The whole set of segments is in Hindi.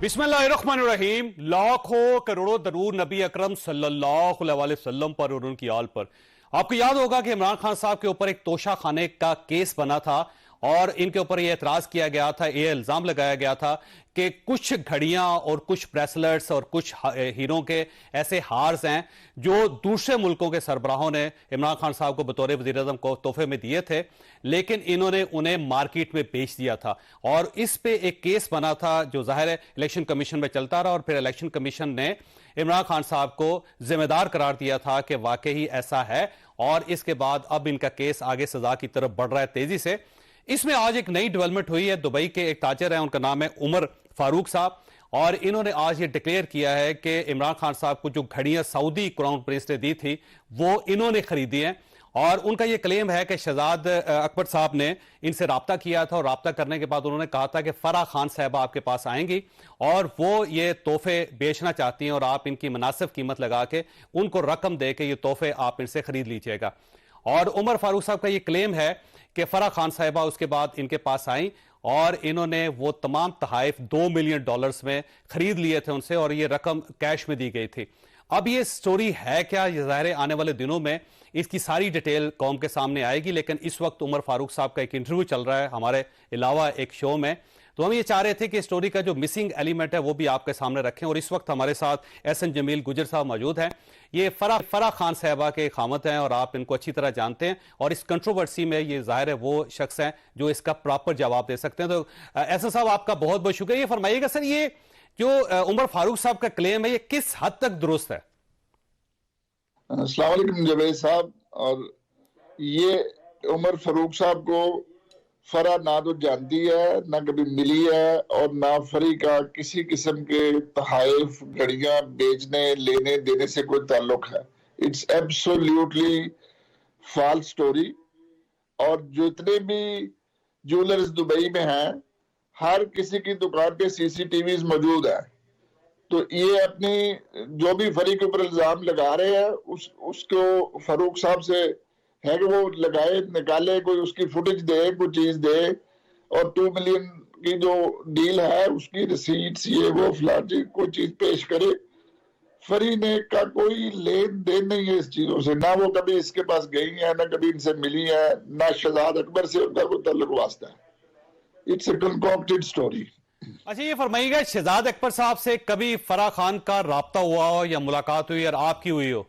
बिस्मिल्लाहिर्रहमानिर्रहीम। लाखों करोड़ों दरूद नबी अकरम सल्लल्लाहु अलैहि वसल्लम पर और उनकी आल पर। आपको याद होगा कि इमरान खान साहब के ऊपर एक तोशा खाने का केस बना था और इनके ऊपर यह एतराज किया गया था, यह इल्जाम लगाया गया था कि कुछ घड़ियां और कुछ ब्रेसलेट्स और कुछ हीरों के ऐसे हार्स हैं जो दूसरे मुल्कों के सरबराहों ने इमरान खान साहब को बतौर वज़ीर-ए-आज़म को तोहफे में दिए थे, लेकिन इन्होंने उन्हें मार्केट में बेच दिया था। और इस पे एक केस बना था जो जाहिर है इलेक्शन कमीशन में चलता रहा और फिर इलेक्शन कमीशन ने इमरान खान साहब को जिम्मेदार करार दिया था कि वाकई ऐसा है। और इसके बाद अब इनका केस आगे सजा की तरफ बढ़ रहा है तेजी से। इसमें आज एक नई डेवलपमेंट हुई है। दुबई के एक ताजर हैं, उनका नाम है उमर फारूक साहब, और इन्होंने आज ये डिक्लेयर किया है कि इमरान खान साहब को जो घड़ियां सऊदी क्राउन प्रिंस ने दी थी वो इन्होंने खरीदी हैं। और उनका ये क्लेम है कि शहजाद अकबर साहब ने इनसे राब्ता किया था और राब्ता करने के बाद उन्होंने कहा था कि फराह खान साहबा आपके पास आएंगी और वो ये तोहफे बेचना चाहती हैं और आप इनकी मुनासिब कीमत लगा के उनको रकम दे के ये तोहफे आप इनसे खरीद लीजिएगा। और उमर फारूक साहब का ये क्लेम है कि फराह खान साहिबा उसके बाद इनके पास आई और इन्होंने वो तमाम तहाइफ $2 मिलियन में खरीद लिए थे उनसे और ये रकम कैश में दी गई थी। अब ये स्टोरी है क्या, ये ज़ाहिर आने वाले दिनों में इसकी सारी डिटेल कौम के सामने आएगी, लेकिन इस वक्त उमर फारूक साहब का एक इंटरव्यू चल रहा है हमारे अलावा एक शो में, तो हम ये चाह रहे थे कि स्टोरी का जो मिसिंग एलिमेंट है वो भी आपके सामने रखें। और इस वक्त हमारे साथ एहसन जमील गुजर साहब मौजूद हैं। ये फराह खान साहबा के खामत हैं और आप इनको अच्छी तरह जानते हैं और इस कंट्रोवर्सी में ये जाहिर है वो शख्स हैं जो इसका प्रॉपर जवाब दे सकते हैं। तो एहसन साहब आपका बहुत बहुत शुक्रिया। ये फरमाइएगा सर, ये जो उमर फारूक साहब का क्लेम है ये किस हद तक दुरुस्त है? अस्सलाम वालेकुम जवेद साहब। और ये उमर फारूक साहब को फरा ना तो जानती है, ना कभी मिली है, और ना फरी का किसी किस्म के तहाइफ घड़ियां बेचने लेने देने से कोई ताल्लुक है। It's absolutely false story. और जितने भी ज्वेलर्स दुबई में हैं, हर किसी की दुकान पे सीसीटीवीज मौजूद है। तो ये अपनी जो भी फरी के ऊपर इल्जाम लगा रहे हैं उसको फारूक साहब से है कि वो लगाए, निकाले, कोई उसकी फुटेज दे, कोई चीज दे, और 2 मिलियन की जो डील है उसकी रिसीट्स ये वो फलाटी कोई चीज पेश करे। फरी ने का कोई लेन देन नहीं है इस चीजों से, ना वो कभी इसके पास गई है, ना कभी इनसे मिली है, ना शहजाद अकबर से उनका कोई ताल्लुक वास्ता है। It's a concocted story. अच्छा, ये फरमाइएगा शहजाद अकबर साहब से कभी फराह खान का राब्ता हुआ हो या मुलाकात हुई और आपकी हुई हो?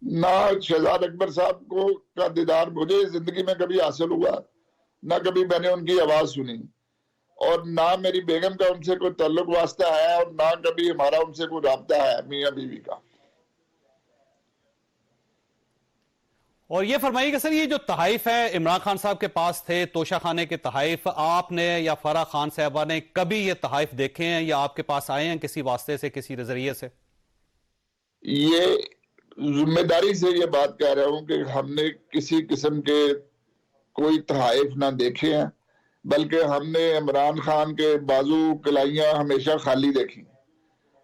ना शहजाद अकबर साहब को का दीदार मुझे जिंदगी में कभी हासिल हुआ, ना कभी मैंने उनकी आवाज सुनी, और ना मेरी बेगम का उनसे कोई ताल्लुक वास्ता है, और ना कभी हमारा उनसे कोई राब्ता है मियां बीवी का। और ये फरमाइएगा सर, ये जो तहाइफ है इमरान खान साहब के पास थे, तोशा खाने के तहाइफ, आपने या फराह खान साहबा ने कभी ये तहाइफ देखे हैं या आपके पास आए हैं किसी वास्ते से, किसी नजरिए से? ये जिम्मेदारी से ये बात कह रहा हूं कि हमने किसी किस्म के कोई तहाइफ ना देखे हैं, बल्कि हमने इमरान खान के बाजू कलाइयां हमेशा खाली देखी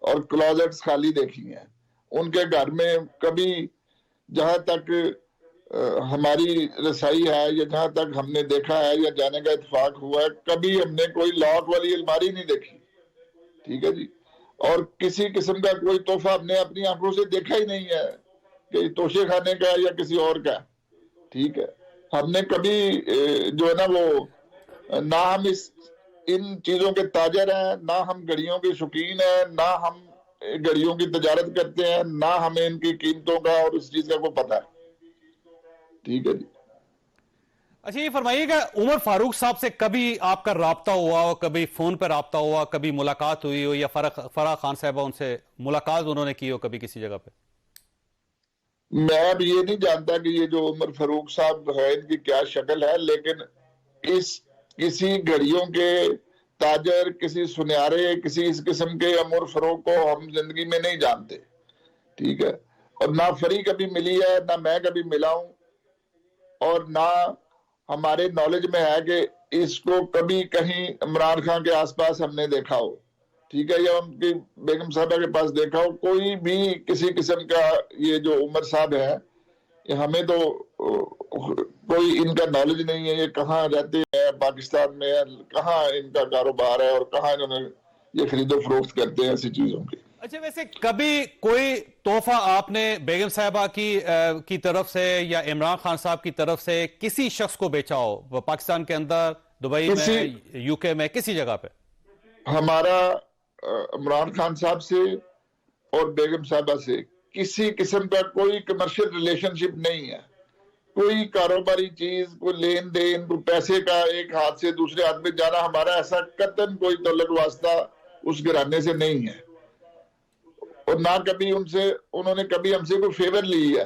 और क्लोजेट्स खाली देखी हैं। उनके घर में कभी, जहां तक हमारी रसाई है या जहां तक हमने देखा है या जाने का इत्तेफाक हुआ है, कभी हमने कोई लॉक वाली अलमारी नहीं देखी। ठीक है जी। और किसी किस्म का कोई तोहफा हमने अपनी आंखों से देखा ही नहीं है कि तोशे खाने का या किसी और का। ठीक है। हमने कभी जो है ना वो, ना हम इन चीजों के ताजर हैं, ना हम घड़ियों के शौकीन हैं, ना हम घड़ियों की तजारत करते हैं, ना हमें इनकी कीमतों का और इस चीज का कोई पता है। ठीक है जी। अच्छा, ये फरमाइएगा उमर फारूक साहब से कभी आपका राब्ता हुआ हो, कभी फोन पर राब्ता हुआ, कभी मुलाकात हुई हो, या फराह खान साहबा उनसे मुलाकात उन्होंने की हो कभी किसी जगह पे? मैं अब ये नहीं जानता कि ये जो उमर फारूक साहब है इनकी क्या शक्ल है, लेकिन किसी घड़ियों के ताजर, किसी सुनयारे, किसी इस किस्म के उमर फारूक को हम जिंदगी में नहीं जानते। ठीक है। और ना फरी कभी मिली है, ना मैं कभी मिला हूं, और ना हमारे नॉलेज में है कि इसको कभी कहीं इमरान खान के आसपास हमने देखा हो। ठीक है। या उनकी बेगम साहबा के पास देखा हो, कोई भी किसी किस्म का ये जो उमर साहब है, ये हमें तो कोई इनका नॉलेज नहीं है। ये कहाँ रहते हैं, पाकिस्तान में है, कहाँ इनका कारोबार है, और कहाँ इन्होंने ये खरीदो फरोख्त करते हैं ऐसी चीजों की। अच्छा, वैसे कभी कोई तोहफा आपने बेगम साहबा की तरफ से या इमरान खान साहब की तरफ से किसी शख्स को बेचा हो, पाकिस्तान के अंदर, दुबई में, यूके में, किसी जगह पे? हमारा इमरान खान साहब से और बेगम साहबा से किसी किस्म का कोई कमर्शियल रिलेशनशिप नहीं है। कोई कारोबारी चीज, कोई लेन देन, कोई पैसे का एक हाथ से दूसरे हाथ में जाना, हमारा ऐसा कतन कोई तल्लुक वास्ता उस घराने से नहीं है। और ना कभी उन्होंने कभी हमसे कोई फेवर ली है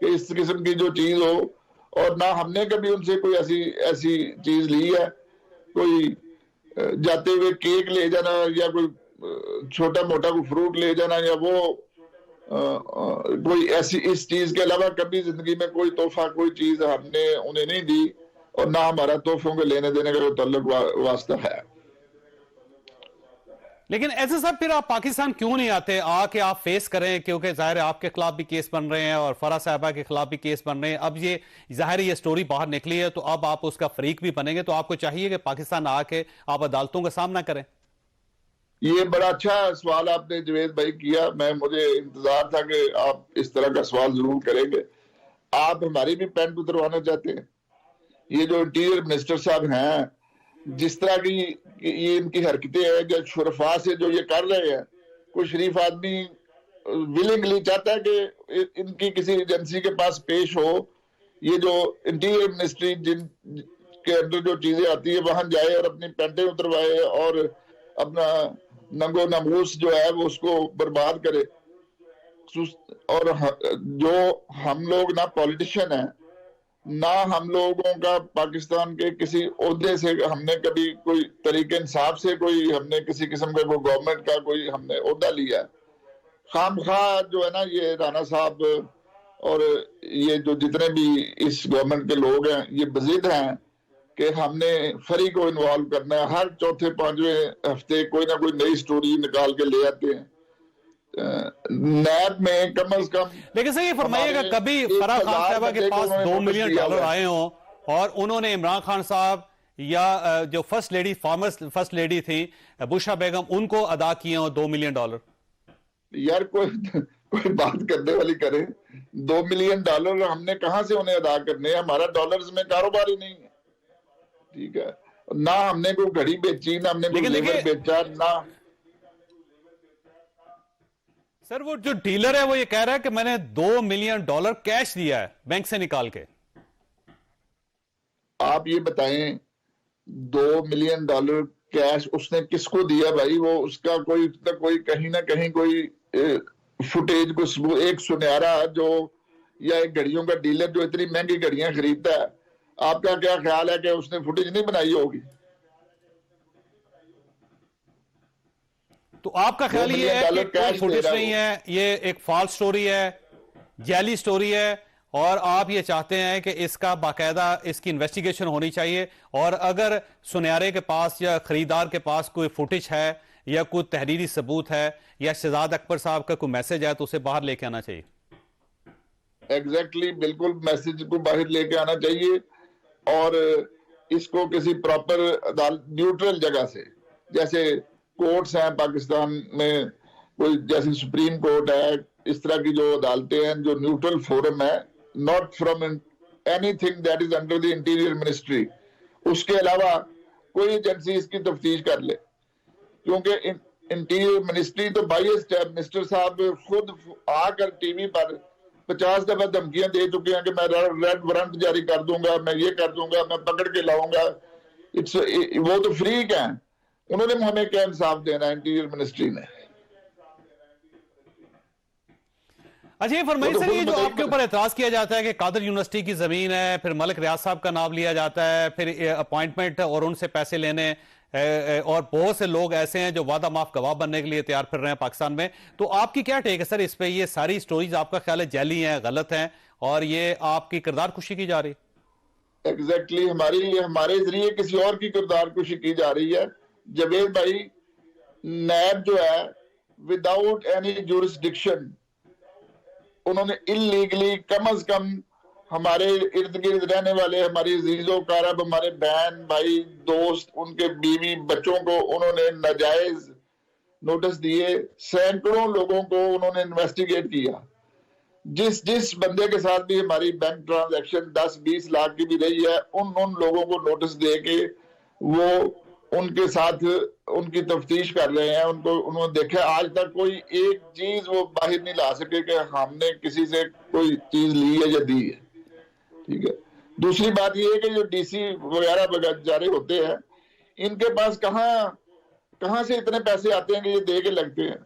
कि इस किस्म की जो चीज हो, और ना हमने कभी उनसे कोई ऐसी चीज ली है। कोई जाते हुए केक ले जाना या कोई छोटा मोटा कोई फ्रूट ले जाना, या वो कोई ऐसी इस चीज के अलावा कभी जिंदगी में कोई तोहफा, कोई चीज हमने उन्हें नहीं दी, और ना हमारा तोहफों के लेने देने का कोई तल्लुक वास्ता है। लेकिन ऐसे सब फिर आप पाकिस्तान क्यों नहीं आते, आके आप फेस करें? क्योंकि जाहिर है आपके खिलाफ भी केस बन रहे हैं और फराह साहबा के खिलाफ भी केस बन रहे हैं। अब ये जाहिर है ये स्टोरी बाहर निकली है, तो अब आप उसका फरीक भी बनेंगे, तो आपको चाहिए कि पाकिस्तान आके आप अदालतों का सामना करें। ये बड़ा अच्छा सवाल आपने जवेद भाई किया। मुझे इंतजार था कि आप इस तरह का सवाल जरूर करेंगे। आप हमारी भी पैंट उतरवाना चाहते हैं? ये जो इंटीरियर मिनिस्टर साहब हैं, जिस तरह की ये इनकी हरकतें हैं, जो शुरफा से जो ये कर रहे हैं, कोई शरीफ आदमी विलिंगली चाहता है कि इनकी किसी एजेंसी के पास पेश हो। ये जो इंटीरियर मिनिस्ट्री जिन के अंदर जो चीजें आती है वहां जाए और अपनी पैंटें उतरवाए और अपना नंगो नमूस जो है वो उसको बर्बाद करे। और जो हम लोग ना पॉलिटिशियन है, ना हम लोगों का पाकिस्तान के किसी ओहदे से हमने कभी कोई तरीके इंसाफ से कोई हमने किसी किस्म का कोई गवर्नमेंट का कोई हमने ओहदा लिया। खामखा जो है ना ये राणा साहब और ये जो जितने भी इस गवर्नमेंट के लोग हैं, ये बजिद हैं कि हमने फरी को इन्वॉल्व करना है। हर चौथे पांचवें हफ्ते कोई ना कोई नई स्टोरी निकाल के ले आते हैं नैब में कम से कम। लेकिन सर ये फरमाइएगा, कभी फराह खान साहबा के पास $2 मिलियन आए हों और उन्होंने इमरान खान साहब या जो फर्स्ट लेडी थी बुशरा बेगम, उनको अदा किए हों $2 मिलियन? यार कोई बात करने वाली करे। $2 मिलियन हमने कहां से उन्हें अदा करने हैं? हमारा डॉलर्स में कारोबार ही नहीं है, ठीक है ना। हमने कोई घड़ी बेची, ना हमने कोई लेबर बेचा, ना। सर वो जो डीलर है वो ये कह रहा है कि मैंने $2 मिलियन कैश दिया है बैंक से निकाल के। आप ये बताएं, $2 मिलियन कैश उसने किसको दिया भाई? वो उसका कोई कहीं ना कहीं कोई फुटेज को एक सुनहरा जो या एक घड़ियों का डीलर जो इतनी महंगी घड़ियां खरीदता है, आपका क्या ख्याल है कि उसने फुटेज नहीं बनाई होगी? तो आपका ख्याल ये है कि कोई फुटेज नहीं है, ये एक फॉल्स स्टोरी है, जैली स्टोरी है, और आप ये चाहते हैं कि इसका बाकायदा इसकी इन्वेस्टिगेशन होनी चाहिए, और अगर सुनहरे के पास या खरीदार के पास कोई फुटेज है या कोई तहरीरी सबूत है या शहजाद अकबर साहब का कोई मैसेज है, तो उसे बाहर लेके आना चाहिए। एग्जैक्टली, बिल्कुल मैसेज को बाहर लेके आना चाहिए, और इसको किसी प्रॉपर न्यूट्रल जगह से, जैसे कोर्ट्स हैं पाकिस्तान में, कोई जैसे सुप्रीम कोर्ट है, इस तरह की जो अदालतें हैं जो न्यूट्रल फोरम है, not from anything that is under the interior ministry, उसके अलावा कोई एजेंसी इसकी तफ्तीश कर ले। क्योंकि इंटीरियर मिनिस्ट्री तो बायस्ड है। मिनिस्टर साहब खुद आकर टीवी पर 50 दफा धमकियां दे चुके हैं कि मैं रेड वारंट जारी कर दूंगा, मैं ये कर दूंगा, मैं पकड़ के लाऊंगा। वो तो फ्रीक हैं, उन्होंने हमें क्या इंसाफ देना है इंटीरियर मिनिस्ट्री ने? अच्छा ये फरमाइए सर, ये जो आपके ऊपर एतराज किया जाता है कि कादर यूनिवर्सिटी की जमीन है, फिर मलिक रियाज साहब का नाम लिया जाता है, फिर अपॉइंटमेंट और उनसे पैसे लेने, और बहुत से लोग ऐसे हैं जो वादा माफ गवाह बनने के लिए तैयार फिर रहे हैं पाकिस्तान में, तो आपकी क्या टेक है सर इस पे? ये सारी स्टोरीज आपका ख्याल है जैली हैं, गलत हैं, और ये आपकी किरदार कुशी की जा रही? एग्जैक्टली, हमारे जरिए किसी और की किरदार कुशी की जा रही है। जवेद भाई, नैब जो है विदाउट एनी जुरिस्डिक्शन उन्होंने इलीगली कम से कम हमारे इर्द गिर्द रहने वाले हमारी अजीजों कारब, हमारे बहन भाई दोस्त, उनके बीवी बच्चों को उन्होंने नाजायज नोटिस दिए, सैकड़ों लोगों को उन्होंने इन्वेस्टिगेट किया। जिस जिस बंदे के साथ भी हमारी बैंक ट्रांजैक्शन 10-20 लाख की भी रही है, उन उन लोगों को नोटिस दे के वो उनके साथ उनकी तफ्तीश कर रहे हैं। उनको उन्होंने देखा, आज तक कोई एक चीज वो बाहर नहीं ला सके कि हमने किसी से कोई चीज ली है या दी है। ठीक है। दूसरी बात ये है कि जो डीसी वगैरह जारी होते हैं, इनके पास कहां से इतने पैसे आते हैं कि ये दे के लगते हैं।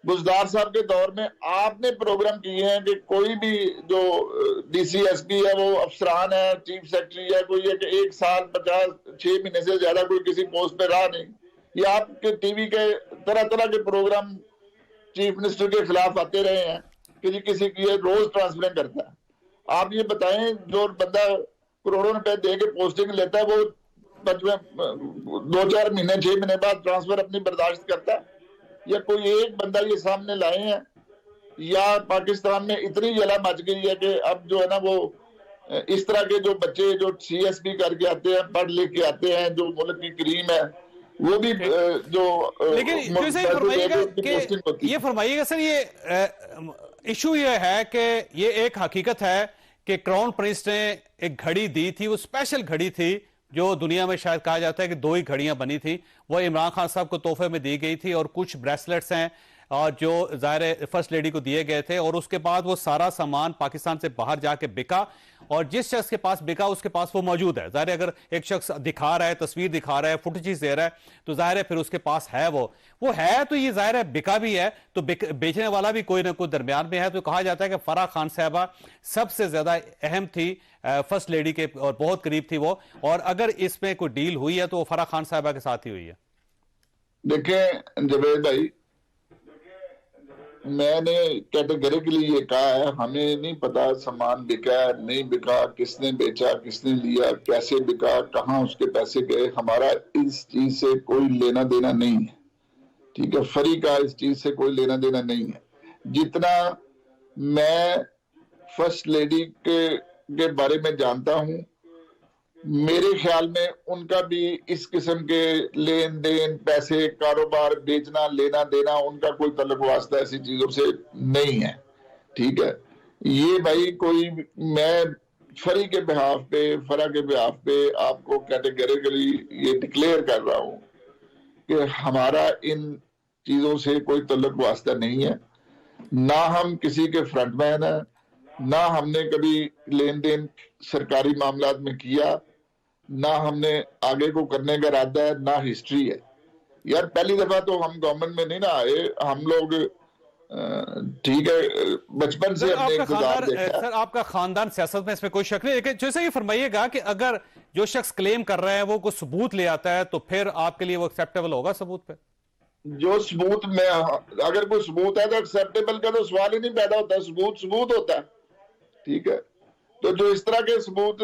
बुजदार साहब के दौर में आपने प्रोग्राम किए हैं कि कोई भी जो डीसीएसपी है वो अफसरान है, चीफ सेक्रेटरी है, कोई है कि 1 साल 6 महीने से ज्यादा कोई किसी पोस्ट पे रहा नहीं। ये आपके टीवी के तरह तरह के प्रोग्राम चीफ मिनिस्टर के खिलाफ आते रहे हैं कि जी किसी की रोज ट्रांसफर करता है। आप ये बताएं, जो बंदा करोड़ों रुपए दे के पोस्टिंग लेता है, वो 2-4 महीने 6 महीने बाद ट्रांसफर अपनी बर्दाश्त करता है? या कोई एक बंदा ये सामने लाए हैं? या पाकिस्तान में इतनी जला मच गई है कि अब जो है ना वो इस तरह के जो बच्चे जो सीएसपी करके आते हैं, पढ़ लिख के आते हैं, जो मुल्क की क्रीम है, वो भी जो लेकिन ये फरमाइएगा सर, ये इशू ये है कि ये एक हकीकत है कि क्राउन प्रिंस ने एक घड़ी दी थी, वो स्पेशल घड़ी थी जो दुनिया में शायद कहा जाता है कि 2 ही घड़ियां बनी थी। वो इमरान खान साहब को तोहफे में दी गई थी, और कुछ ब्रेसलेट्स हैं और जो ज़ाहिर फर्स्ट लेडी को दिए गए थे। और उसके बाद वो सारा सामान पाकिस्तान से बाहर जाके बिका, और जिस शख्स के पास बिका उसके पास वो मौजूद है। ज़ाहिर अगर एक शख्स दिखा रहा है, तस्वीर दिखा रहा है, फुटेजेस दे रहा है, तो ज़ाहिर है फिर उसके पास है, वो है, तो ये ज़ाहिर है बिका भी है, तो बेचने वाला भी कोई ना कोई दरमियान में है। तो कहा जाता है कि फराह खान साहबा सबसे ज्यादा अहम थी फर्स्ट लेडी के, और बहुत करीब थी वो, और अगर इसमें कोई डील हुई है तो वो फराह खान साहबा के साथ ही हुई है। देखें जवेद भाई, मैंने कैटेगरिकली ये कहा है, हमें नहीं पता सामान बिका नहीं बिका, किसने बेचा, किसने लिया, कैसे बिका, कहां उसके पैसे गए। हमारा इस चीज से कोई लेना देना नहीं है। ठीक है, फरी का इस चीज से कोई लेना देना नहीं है। जितना मैं फर्स्ट लेडी के बारे में जानता हूं, मेरे ख्याल में उनका भी इस किस्म के लेन देन, पैसे, कारोबार, बेचना, लेना देना, उनका कोई तल्लुक वास्ता ऐसी चीजों से नहीं है। ठीक है, ये भाई कोई, मैं फरी के बिहाफ पे, फरा के बिहाफ पे आपको कैटेगरिकली ये डिक्लेयर कर रहा हूं कि हमारा इन चीजों से कोई तल्लुक वास्ता नहीं है। ना हम किसी के फ्रंटमैन है, ना हमने कभी लेन देन सरकारी मामलात में किया, ना हमने आगे को करने का इरादा है, ना हिस्ट्री है। यार पहली दफा तो हम गवर्नमेंट में नहीं ना आए, हम लोग ठीक है बचपन से अपने गुजार देखा है। सर आपका खानदान सियासत में, इसमें कोई शक नहीं, लेकिन जैसे ये फरमाइएगा कि अगर जो शख्स क्लेम कर रहा है वो कोई सबूत ले आता है, तो फिर आपके लिए वो एक्सेप्टेबल होगा सबूत पे? जो सबूत में, अगर कोई सबूत है तो एक्सेप्टेबल का तो सवाल ही नहीं पैदा होता। सबूत होता है। ठीक है, तो जो इस तरह के सबूत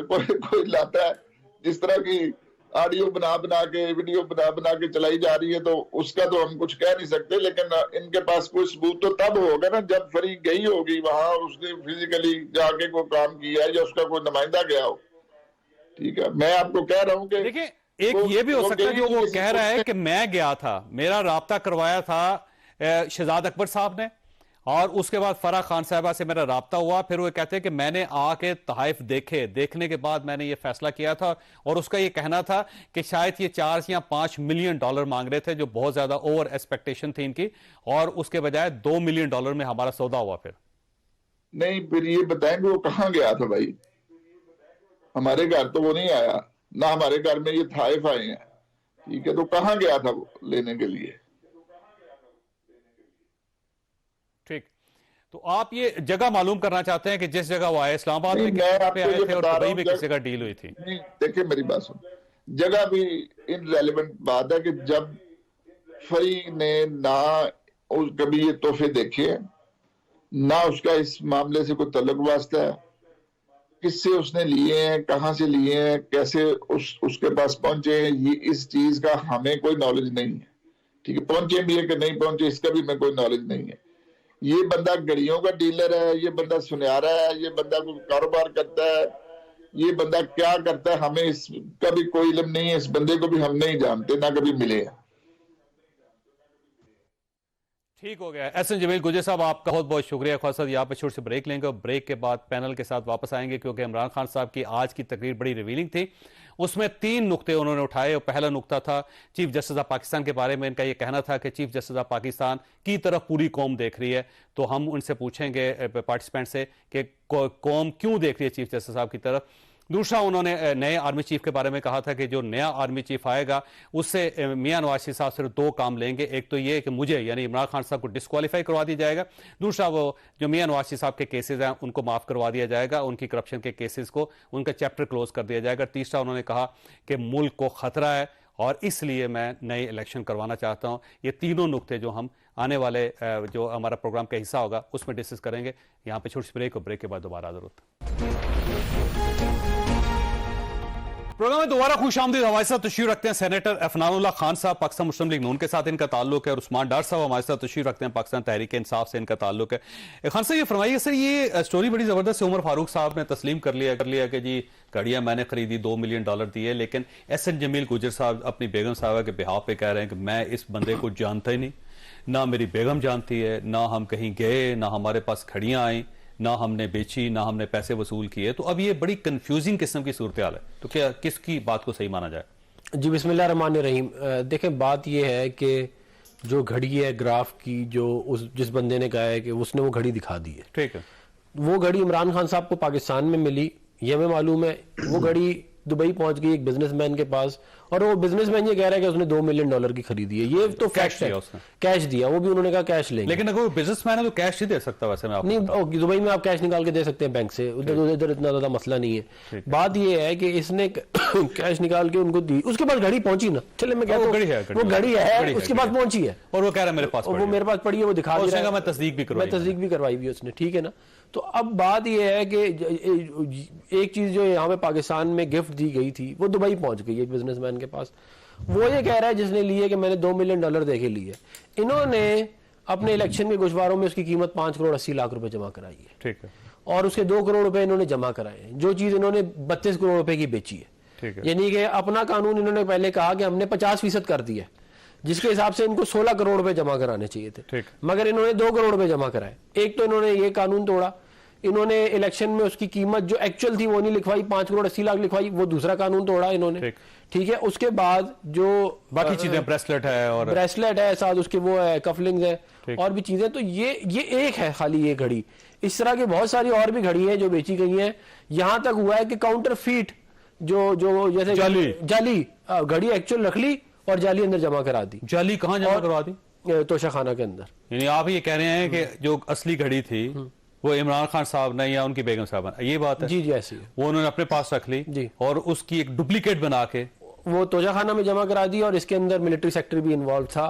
कोई लाता है, जिस तरह की ऑडियो बना बना के, वीडियो बना के चलाई जा रही है, तो उसका तो हम कुछ कह नहीं सकते। लेकिन इनके पास कोई सबूत तो तब होगा ना जब फरी गई होगी वहां, उसने फिजिकली जाके कोई काम किया है या उसका कोई नुमाइंदा गया हो। ठीक है, मैं आपको कह रहा हूं कि देखिए, एक ये भी हो सकता है कि वो कह रहा है कि मैं गया था, मेरा राब्ता करवाया था शहजाद अकबर साहब ने, और उसके बाद फराह खान साहबा से मेरा राब्ता हुआ। फिर वो कहते हैं कि मैंने आके तहाइफ देखने के बाद मैंने ये फैसला किया था। और उसका ये कहना था कि शायद ये 4 या 5 मिलियन डॉलर मांग रहे थे, जो बहुत ज्यादा ओवर एक्सपेक्टेशन थी इनकी, और उसके बजाय 2 मिलियन डॉलर में हमारा सौदा हुआ। फिर नहीं, फिर ये बताएंगे वो कहां गया था भाई? हमारे घर तो वो नहीं आया ना, हमारे घर में ये तहाइफ आए हैं। ठीक है, तो कहां गया था वो लेने के लिए? ठीक, तो आप ये जगह मालूम करना चाहते हैं कि जिस जगह वो आए, इस्लामाबाद में मैं आपको आए ये थे, और बता रहा दुबई हूं, में किसी का डील हुई थी? देखिए मेरी बात सुन, जगह भी इनरेलेवेंट बात है कि जब फरी ने ना कभी ये तोहफे देखे, ना उसका इस मामले से कोई तल्लुक वास्ता है, किससे उसने लिए हैं, कहां से लिए हैं, कैसे उसके पास पहुंचे हैं, ये इस चीज का हमें कोई नॉलेज नहीं है। ठीक है, पहुंचे भी है कि नहीं पहुंचे इसका भी हमें कोई नॉलेज नहीं है। ये बंदा घड़ियों का डीलर है, ये बंदा सुनहरा है, ये बंदा कोई कारोबार करता है, ये बंदा क्या करता है हमें इसका भी कोई इल्म नहीं है। इस बंदे को भी हम नहीं जानते, ना कभी मिले हैं। ठीक हो गया। एहसन जमील गुजर साहब, आपका बहुत बहुत शुक्रिया। ख्वाजा साहब यहाँ पे छोटे से ब्रेक लेंगे और ब्रेक के बाद पैनल के साथ वापस आएंगे, क्योंकि इमरान खान साहब की आज की तकरीर बड़ी रिवीलिंग थी। उसमें 3 नुक्ते उन्होंने उठाए। और पहला नुक्ता था चीफ जस्टिस ऑफ पाकिस्तान के बारे में। इनका यह कहना था कि चीफ जस्टिस ऑफ पाकिस्तान की तरफ पूरी कौम देख रही है। तो हम उनसे पूछेंगे पार्टिसिपेंट से कि कौम क्यों देख रही है चीफ जस्टिस साहब की तरफ। दूसरा, उन्होंने नए आर्मी चीफ के बारे में कहा था कि जो नया आर्मी चीफ आएगा उससे मियां नवाज शरीफ साहब सिर्फ 2 काम लेंगे। एक तो ये कि मुझे यानी इमरान खान साहब को डिस्क्वालीफाई करवा दिया जाएगा। दूसरा, वो जो मियां नवाज शरीफ साहब के केसेस हैं उनको माफ करवा दिया जाएगा, उनकी करप्शन के केसेस को उनका चैप्टर क्लोज कर दिया जाएगा। तीसरा, उन्होंने कहा कि मुल्क को खतरा है और इसलिए मैं नए इलेक्शन करवाना चाहता हूं। ये तीनों नुक्ते जो हम आने वाले जो हमारा प्रोग्राम का हिस्सा होगा उसमें डिस्कस करेंगे। यहां पे छोटी सी ब्रेक और ब्रेक के बाद दोबारा हाजिर होता है। प्रोग्राम में दोबारा खुशामदीद। हमारे साथ तशरीफ रखते हैं सेनेटर अफनानुल्लाह खान साहब, पाकिस्तान मुस्लिम लीग नून के साथ इनका ताल्लुक है, और उस्मान डार साहब हमारे साथ तशरीफ रखते हैं, पाकिस्तान तहरीक इंसाफ से इनका ताल्लुक है। खान साहब, ये फरमाइए सर, ये स्टोरी बड़ी जबरदस्त है। उमर फारूक साहब ने तस्लीम कर लिया कि जी घड़ियां मैंने खरीदी, $2 मिलियन दिए, लेकिन एहसन जमील गुजर साहब अपनी बेगम साहबा के बिहाफ पे कह रहे हैं कि मैं इस बंदे को जानता ही नहीं, ना मेरी बेगम जानती है, ना हम कहीं गए, ना हमारे पास घड़ियां आई, ना हमने बेची, ना हमने पैसे वसूल किए। तो अब ये बड़ी कंफ्यूजिंग किस्म की सूरत हाल है। तो क्या किसकी बात को सही माना जाए? जी बिस्मिल्लाह रहमान रहीम। देखें, बात ये है कि जो घड़ी है ग्राफ की, जो जिस बंदे ने कहा है कि उसने वो घड़ी दिखा दी है, ठीक है, वो घड़ी इमरान खान साहब को पाकिस्तान में मिली, ये हमें मालूम है। वो घड़ी दुबई पहुंच गई एक बिजनेसमैन के पास, और वो बिजनेसमैन ये कह रहा है कि उसने $2 मिलियन की खरीदी है। ये तो कैश फैक्ट है, कैश दिया। वो भी उन्होंने कहा कैश लेंगे, लेकिन अगर वो बिजनेसमैन है तो कैश ही दे सकता। वैसे मैं आपको नहीं, दुबई में आप कैश निकाल के दे सकते हैं बैंक से, उधर इतना ज्यादा मसला नहीं है। बात ये है कि इसने कैश निकाल के उनको दी, उसके पास घड़ी पहुंची ना, चले मैं कहता हूँ वो घड़ी है, उसके पास पहुंची है, और वो कह रहा है मेरे पास, वो मेरे पास पड़ी है, वो दिखा रहा है, मैं तस्दीक भी करवाई भी उसने, ठीक है ना। तो अब बात यह है कि एक चीज जो यहाँ पे पाकिस्तान में गिफ्ट दी गई थी वो दुबई पहुंच गई एक बिजनेसमैन के पास। वो ये कह रहा है जिसने लिए कि मैंने $2 मिलियन दे के लिए। इन्होंने अपने इलेक्शन के गुज़वारों में उसकी कीमत 5 करोड़ 80 लाख रुपए जमा कराई है, ठीक है, और उसके 2 करोड़ रुपए इन्होंने जमा कराए हैं। जो चीज इन्होंने 32 करोड़ रुपए की बेची है, ठीक है। यानी कि अपना कानून इन्होंने पहले कहा कि हमने 50% कर दिया, जिसके हिसाब से इनको 16 करोड़ रुपए जमा कराने चाहिए थे, मगर इन्होंने 2 करोड़ रुपए जमा कराए। एक तो इन्होंने ये कानून तोड़ा, इन्होंने इलेक्शन में उसकी कीमत जो एक्चुअल थी वो नहीं लिखवाई, 5 करोड़ 80 लाख लिखवाई, वो दूसरा कानून तोड़ा इन्होंने, ठीक है। उसके बाद जो बाकी चीजें, ब्रेसलेट है साथ उसके, वो है कफलिंग्स है और भी चीजें। तो ये एक है खाली ये घड़ी, इस तरह की बहुत सारी और भी घड़ी है जो बेची गई हैं। यहां तक हुआ है कि काउंटर फीट जो जैसे जाली घड़ी एक्चुअल रख ली और जाली अंदर जमा करा दी। जाली कहां जमा करवा दी? तोशा खाना के अंदर। यानी आप ये कह रहे हैं कि जो असली घड़ी थी वो इमरान खान साहब ने या उनकी बेगम साहब ने, ये बात है? जी जी ऐसी है। वो उन्होंने अपने पास रख ली जी, और उसकी एक डुप्लीकेट बना के वो तोशा खाना में जमा करा दी, और इसके अंदर मिलिट्री सेक्टर भी इन्वॉल्व था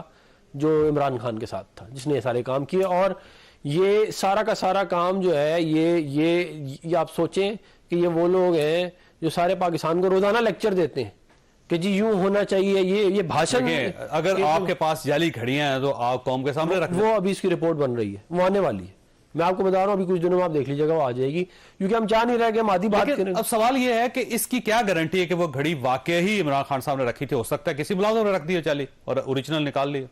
जो इमरान खान के साथ था, जिसने ये सारे काम किए। और ये सारा का सारा काम जो है ये आप सोचें कि ये वो लोग हैं जो सारे पाकिस्तान को रोजाना लेक्चर देते हैं कि जी यूं होना चाहिए, ये भाषण। अगर आपके पास जाली घड़ियां हैं तो आप कौम के सामने रख, वो अभी इसकी रिपोर्ट बन रही है, वो आने वाली है। मैं आपको बता रहा हूं अभी कुछ दिनों में आप देख लीजिएगा वो आ जाएगी, क्योंकि हम चाह नहीं रहे कि हम आधी बात करें। अब सवाल ये है कि इसकी क्या गारंटी है कि वो घड़ी वाकई ही इमरान खान साहब ने रखी थी? हो सकता है किसी मुलाजिम ने रख दी जाली और ओरिजिनल निकाल लिया,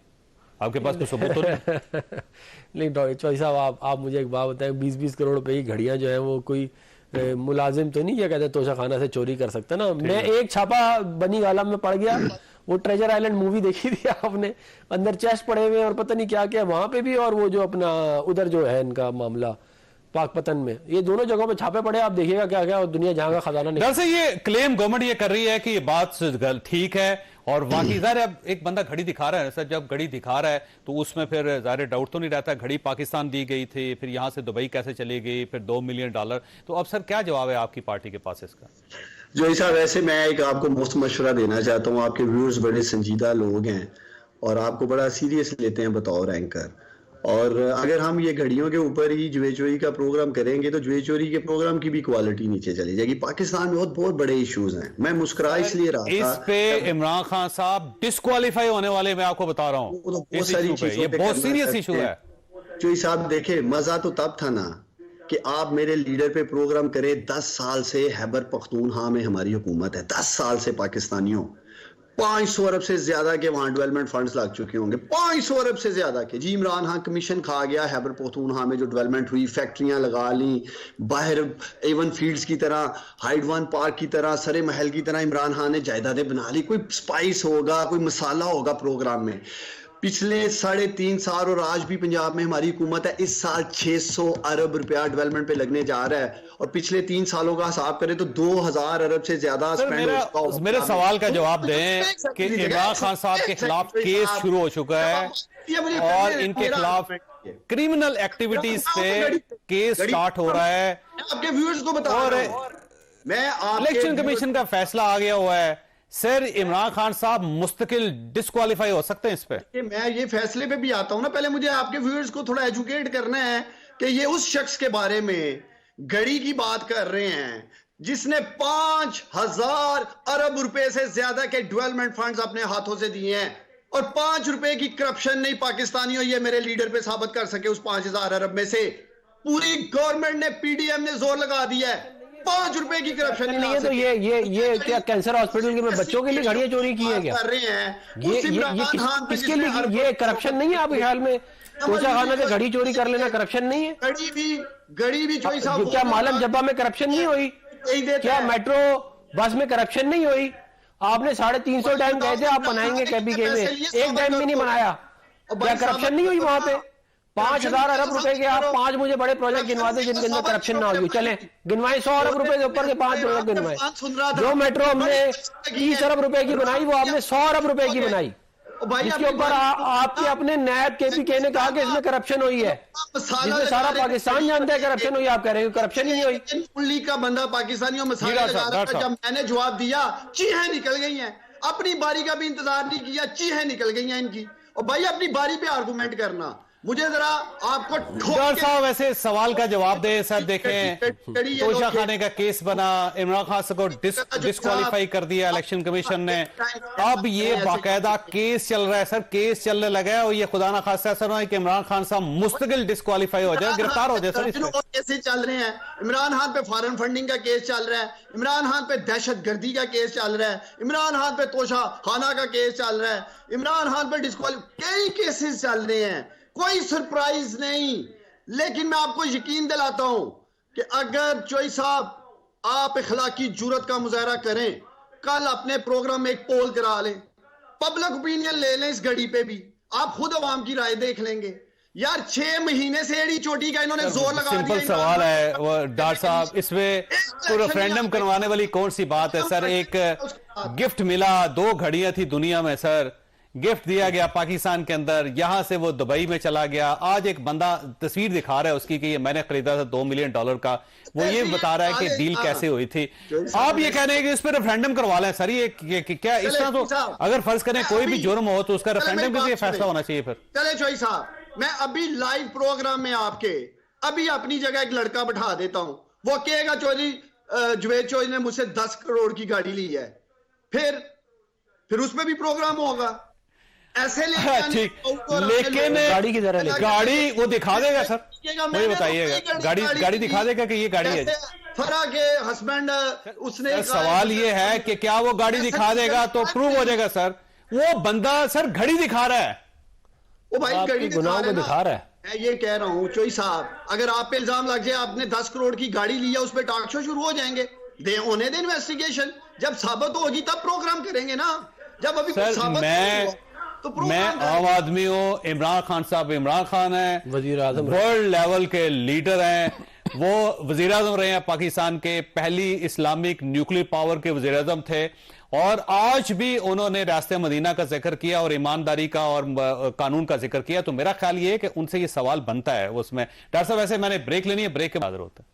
आपके पास कोई सबूत तो नहीं? नहीं चौधरी साहब, आप मुझे एक बात बताएं, 20-20 करोड़ रुपए की घड़ियां जो है वो कोई मुलाजिम तो नहीं, क्या कहते हैं, तोशा खाना से चोरी कर सकता ना। मैं एक छापा बनी गालम में पड़ गया, वो ट्रेजर आइलैंड मूवी देखी थी आपने, अंदर चेस्ट पड़े हुए और पता नहीं क्या क्या वहां पे भी, और वो जो अपना उधर जो है इनका मामला पाकपतन में, ये दोनों जगहों पे छापे पड़े, आप देखिएगा क्या क्या दुनिया जहां का खजाना नहीं। दरअसल ये क्लेम गवर्नमेंट ये कर रही है कि ये बात ठीक है, और वाकई ज़ाहिर है एक बंदा घड़ी दिखा रहा है सर, जब घड़ी दिखा रहा है तो उसमें फिर ज़ाहिर डाउट तो नहीं रहता। घड़ी पाकिस्तान दी गई थी, फिर यहां से दुबई कैसे चली गई, फिर $2 मिलियन। तो अब सर क्या जवाब है आपकी पार्टी के पास इसका? जोई साहब, वैसे मैं एक आपको मुफ्त मशवरा देना चाहता हूँ। आपके व्यूअर्स बड़े संजीदा लोग हैं और आपको बड़ा सीरियस लेते हैं बतौर एंकर, और अगर हम ये घड़ियों के ऊपर ही जुए चोरी का प्रोग्राम करेंगे तो जुए चोरी के प्रोग्राम की भी क्वालिटी नीचे चली जाएगी। पाकिस्तान में बहुत बड़े इश्यूज हैं। मैं मुस्कुरा इसलिए रहा था, इस पे इमरान खान साहब डिस्क्वालीफाई होने वाले, मैं आपको बता रहा हूँ, बहुत सारी चीजें, ये बहुत सीरियस इशू है। जोई साहब देखे, मजा तो तब था ना कि आप मेरे लीडर पे प्रोग्राम करें। 10 साल से खैबर पख्तूनख्वा में हमारी हुकूमत है, 10 साल से पाकिस्तानियों 500 अरब से ज्यादा के वहां डेवलपमेंट फंड्स लग चुके होंगे, 500 अरब से ज्यादा के। जी इमरान खान कमीशन खा गया, खैबर पख्तूनख्वा में जो डेवलपमेंट हुई, फैक्ट्रियां लगा ली बाहर, एवन फील्ड्स की तरह, हाइड वन पार्क की तरह, सरे महल की तरह इमरान खान ने जायदादें बना ली। कोई स्पाइस होगा, कोई मसाला होगा प्रोग्राम में। पिछले 3.5 साल और आज भी पंजाब में हमारी हुकूमत है, इस साल 600 अरब रुपया डेवलपमेट पे लगने जा रहा है, और पिछले 3 सालों का हिसाब करें तो 2000 अरब से ज्यादा स्पेंड। मेरे सवाल का जवाब दें कि इमरान खान साहब के खिलाफ केस शुरू हो चुका है और इनके खिलाफ क्रिमिनल एक्टिविटीज पे केस स्टार्ट हो रहा है, आपके व्यूअर्स को बता और रहा हूं मैं, इलेक्शन कमीशन का फैसला आ गया हुआ है। सर इमरान खान साहब मुस्तकिल डिस्क्वालीफाई हो सकते हैं इस पे? मैं ये फैसले पे भी आता हूं ना, पहले मुझे आपके व्यूअर्स को थोड़ा एजुकेट करना है कि ये उस शख्स के बारे में घड़ी की बात कर रहे हैं जिसने 5000 अरब रुपए से ज्यादा के डेवलपमेंट फंड्स अपने हाथों से दिए हैं, और 5 रुपए की करप्शन नहीं पाकिस्तानियों ये मेरे लीडर पे साबित कर सके। उस 5000 अरब में से पूरी गवर्नमेंट ने, पीडीएम ने जोर लगा दिया है, 5 रुपए की करप्शन नहीं है। तो ये क्या कैंसर हॉस्पिटल के में बच्चों के लिए घड़ियां चोरी की है क्या? कर रहे हैं ये किसके लिए? ये करप्शन नहीं है आपके ख्याल में? तोशा खाना से घड़ी चोरी कर लेना करप्शन नहीं है? घड़ी भी चोरी साहब, क्या मालम जब्बा में करप्शन नहीं हुई? क्या मेट्रो बस में करप्शन नहीं हुई? आपने 350 डैम कहे थे आप बनाएंगे केबीके में, एक डैम भी नहीं बनाया। क्या करप्शन नहीं हुई वहां पे? 5000 अरब रुपए के आप 5 मुझे बड़े प्रोजेक्ट गिनवा दे जिनके अंदर करप्शन ना हुई। चले गिनवाए 100 अरब रुपए के ऊपर के 5 प्रोजेक्ट गिनवाए। जो मेट्रो हमने 30 अरब रुपए की बनाई वो आपने 100 अरब रुपए की बनाई, जिसके ऊपर आपके अपने नायब केपीके ने कहा कि इसमें करप्शन हुई है, जिसमें सारा पाकिस्तान जानता है करप्शन हुई। आप कह रहे हो करप्शन ही नहीं हुई। उंगली का बंदा पाकिस्तानियों मसाला लगा रहा था, जब मैंने जवाब दिया चीहें निकल गई हैं, अपनी बारी का भी इंतजार नहीं किया, चीहें निकल गई हैं इनकी। और भाई अपनी बारी पे आर्गुमेंट करना, मुझे जरा आपको डॉक्टर साहब ऐसे सवाल का जवाब दे। सर देखें, तोशा खाने का केस बना, इमरान खान को डिस्क्वालीफाई कर दिया इलेक्शन कमीशन ने, अब ये बाकायदा केस चल रहा है। सर केस चलने लगा है और ये खुदा ना खासा ऐसा है कि इमरान खान साहब मुस्तकिल डिस्क्वालीफाई हो जाए, गिरफ्तार हो जाए। सर केसेस चल रहे हैं, इमरान खान पे फॉरेन फंडिंग का केस चल रहा है, इमरान खान पे दहशतगर्दी का केस चल रहा है, इमरान खान पे तोशा खाना का केस चल रहा है, इमरान खान पे कई केसेस चल रहे हैं, कोई सरप्राइज नहीं। लेकिन मैं आपको यकीन दिलाता हूं कि अगर चोई साहब आप इखलाकी जुर्रत का मुजाहरा करें, कल अपने प्रोग्राम में एक पोल करा लें, पब्लिक ओपिनियन ले लें, इस घड़ी पे भी आप खुद अवाम की राय देख लेंगे। यार 6 महीने से एड़ी चोटी का इन्होंने जोर लगा दिया। सिंपल सवाल है वो डॉक्टर साहब, इसमें रेफरेंडम करवाने वाली कौन सी बात है? सर एक गिफ्ट मिला, 2 घड़ियां थी दुनिया में, सर गिफ्ट दिया गया पाकिस्तान के अंदर, यहां से वो दुबई में चला गया। आज एक बंदा तस्वीर दिखा रहा है उसकी कि ये मैंने खरीदा था $2 मिलियन का, वो ये बता रहा है कि डील कैसे हुई थी। आप ये कह रहे हैं कि इस पर रेफरेंडम करवा लें। सर ये क्या इस तरह तो अगर फर्ज करें कोई भी जुर्म हो तो उसका रेफरेंडम के लिए फैसला होना चाहिए। फिर चले चोई साहब, मैं अभी लाइव प्रोग्राम में आपके अभी अपनी जगह एक लड़का बैठा देता हूं, वो कहेगा चौधरी जुवेद चौधरी ने मुझसे 10 करोड़ की गाड़ी ली है, फिर उसमें भी प्रोग्राम होगा ऐसे। ठीक, लेकिन गाड़ी की तरह गाड़ी वो दिखा देगा सर, वही बताइएगा, गाड़ी दिखा देगा कि ये गाड़ी है। फरा के हस्बैंड उसने, सवाल ये है कि क्या वो गाड़ी दिखा देगा तो प्रूव हो जाएगा? सर वो बंदा सर घड़ी दिखा रहा है, वो भाई घड़ी गुनाहों को दिखा रहा है। मैं ये कह रहा हूं चोई साहब, अगर आप पे इल्जाम लग जाए आपने 10 करोड़ की गाड़ी लिया, उस पर टॉक शो शुरू हो जाएंगे। होने दे इन्वेस्टिगेशन, जब साबित होगी तब प्रोग्राम करेंगे ना। जब अभी सर मैं आम आदमी हूं, इमरान खान साहब इमरान खान है, वजीर आज़म वर्ल्ड लेवल के लीडर हैं, वो वजीर आज़म रहे हैं पाकिस्तान के, पहली इस्लामिक न्यूक्लियर पावर के वजीर आज़म थे, और आज भी उन्होंने रास्ते मदीना का जिक्र किया और ईमानदारी का और कानून का जिक्र किया। तो मेरा ख्याल ये है कि उनसे ये सवाल बनता है उसमें। डॉक्टर साहब वैसे मैंने ब्रेक लेनी है, ब्रेक के बाद होता है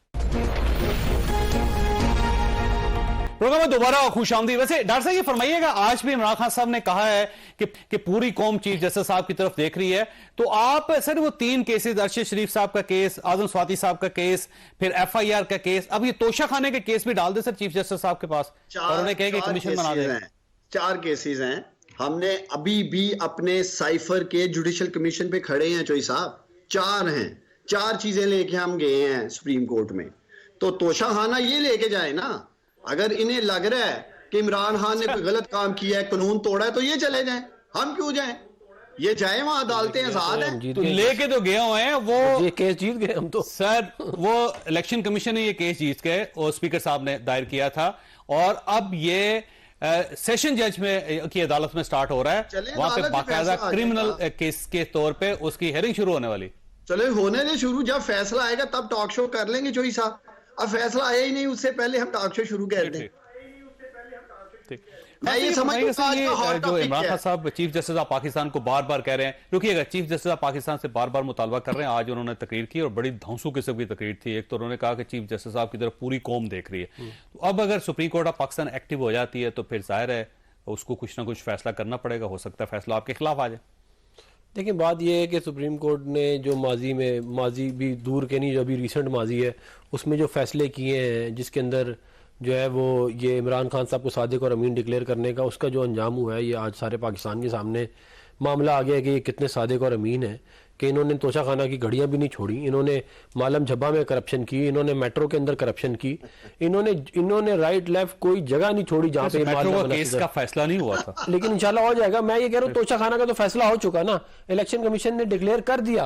प्रोग्राम में दोबारा खुशामदीद। वैसे डॉक्टर साहब ये फरमाइएगा, आज भी इमरान खान साहब ने कहा है कि पूरी कौम चीफ जस्टिस साहब की तरफ देख रही है, तो आप सर वो 3 केसेस, अरशद शरीफ साहब का केस, आजम स्वाति साहब का केस, फिर FIR का केस, अब ये तोशा खाने के केस भी डाल दे सर चीफ जस्टिस साहब के पास, और उन्हें कहे कि कमीशन बना दे। 4 केसेस हैं, हमने अभी भी अपने साइफर के जुडिशल कमीशन पे खड़े हैं चोई साहब, 4 हैं, 4 चीजें लेके हम गए हैं सुप्रीम कोर्ट में। तो तोशा खाना ये लेके जाए ना, अगर इन्हें लग रहा है कि इमरान खान ने कोई गलत काम किया है, कानून तोड़ा है, तो ये चले जाएं, हम क्यों जाएं? ये जाए वहां, अदालतें आजाद हैं। तो लेके तो गए हुए हैं वो, ये केस जीत गए हम तो सर। वो इलेक्शन कमीशन ने ये केस जीत गए और स्पीकर साहब ने दायर किया था, और अब ये सेशन जज में की अदालत में स्टार्ट हो रहा है। वहां पे बाकायदा क्रिमिनल केस के तौर पे उसकी हेयरिंग शुरू होने वाली। चले होने दे शुरू, जब फैसला आएगा तब टॉक शो कर लेंगे चोई साहब। अब फैसला आया ही नहीं, उससे पहले हम टॉक शो शुरू कर दें। मैं ये समझता हूं जो इमरान खान साहब चीफ जस्टिस ऑफ पाकिस्तान को बार बार कह रहे हैं, रुकिएगा, चीफ जस्टिस ऑफ पाकिस्तान से बार बार मुतालबा कर रहे हैं। आज उन्होंने तकरीर की और बड़ी धौंसू किस्म की तकरीर थी। एक तो उन्होंने कहा कि चीफ जस्टिस साहब की तरफ पूरी कौम देख रही है। तो अब अगर supreme court of Pakistan active हो जाती है तो फिर जाहिर है उसको कुछ ना कुछ फैसला करना पड़ेगा। हो सकता है फैसला आपके खिलाफ आ जाए। देखिए, बात यह है कि सुप्रीम कोर्ट ने जो माजी भी दूर के नहीं, जो अभी रिसेंट माजी है, उसमें जो फैसले किए हैं, जिसके अंदर जो है वो ये इमरान खान साहब को सादिक और अमीन डिक्लेयर करने का उसका जो अंजाम हुआ है, ये आज सारे पाकिस्तान के सामने मामला आ गया है कि ये कितने सादिक और अमीन हैं कि इन्होंने तोशा खाना की घड़ियां भी नहीं छोड़ी, इन्होंने मालम झब्बा में करप्शन की, इन्होंने मेट्रो के अंदर करप्शन की, इन्होंने राइट लेफ्ट कोई जगह नहीं छोड़ी जहां पे केस का फैसला नहीं हुआ था। लेकिन इंशाल्लाह हो जाएगा। मैं ये कह रहा हूँ तोशा खाना का तो फैसला हो चुका ना, इलेक्शन कमीशन ने डिक्लेयर कर दिया